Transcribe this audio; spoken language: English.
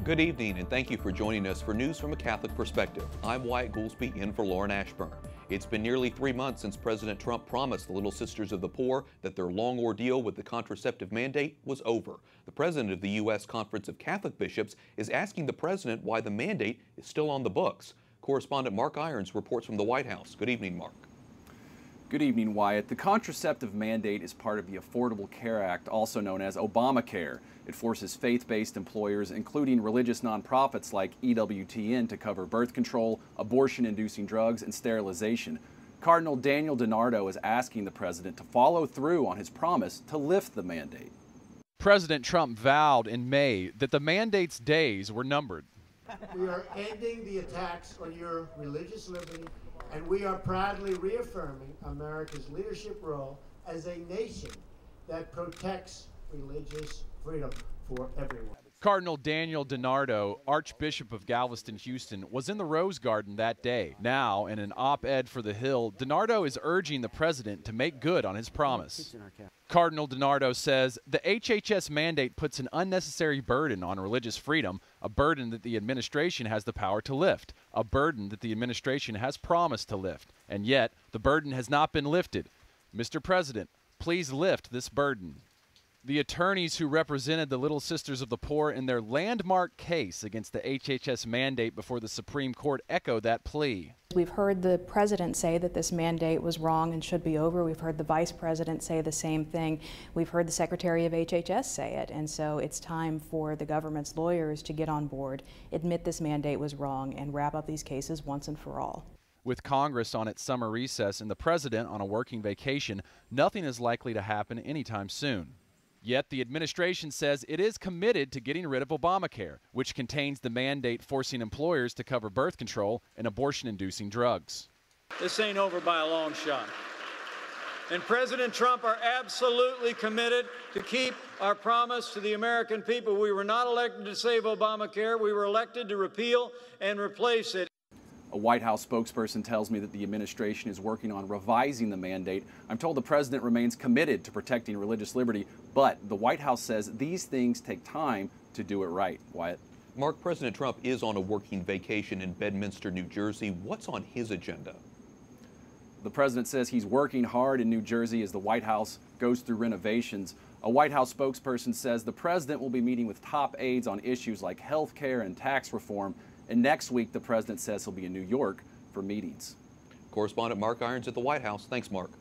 Good evening, and thank you for joining us for News from a Catholic Perspective. I'm Wyatt Goolsby, in for Lauren Ashburn. It's been nearly 3 months since President Trump promised the Little Sisters of the Poor that their long ordeal with the contraceptive mandate was over. The president of the U.S. Conference of Catholic Bishops is asking the president why the mandate is still on the books. Correspondent Mark Irons reports from the White House. Good evening, Mark. Good evening, Wyatt. The contraceptive mandate is part of the Affordable Care Act, also known as Obamacare. It forces faith-based employers, including religious nonprofits like EWTN, to cover birth control, abortion-inducing drugs, and sterilization. Cardinal DiNardo is asking the president to follow through on his promise to lift the mandate. President Trump vowed in May that the mandate's days were numbered. We are ending the attacks on your religious liberty, and we are proudly reaffirming America's leadership role as a nation that protects religious freedom for everyone. Cardinal DiNardo, Archbishop of Galveston, Houston, was in the Rose Garden that day. Now, in an op-ed for The Hill, DiNardo is urging the president to make good on his promise. Cardinal DiNardo says the HHS mandate puts an unnecessary burden on religious freedom, a burden that the administration has the power to lift, a burden that the administration has promised to lift, and yet the burden has not been lifted. Mr. President, please lift this burden. The attorneys who represented the Little Sisters of the Poor in their landmark case against the HHS mandate before the Supreme Court echoed that plea. We've heard the president say that this mandate was wrong and should be over. We've heard the vice president say the same thing. We've heard the secretary of HHS say it. And so it's time for the government's lawyers to get on board, admit this mandate was wrong, and wrap up these cases once and for all. With Congress on its summer recess and the president on a working vacation, nothing is likely to happen anytime soon. Yet the administration says it is committed to getting rid of Obamacare, which contains the mandate forcing employers to cover birth control and abortion-inducing drugs. This ain't over by a long shot. And President Trump are absolutely committed to keep our promise to the American people. We were not elected to save Obamacare. We were elected to repeal and replace it. A White House spokesperson tells me that the administration is working on revising the mandate. I'm told the president remains committed to protecting religious liberty, but the White House says these things take time to do it right. Wyatt? Mark, President Trump is on a working vacation in Bedminster, New Jersey. What's on his agenda? The president says he's working hard in New Jersey as the White House goes through renovations. A White House spokesperson says the president will be meeting with top aides on issues like health care and tax reform. And next week, the president says he'll be in New York for meetings. Correspondent Mark Irons at the White House. Thanks, Mark.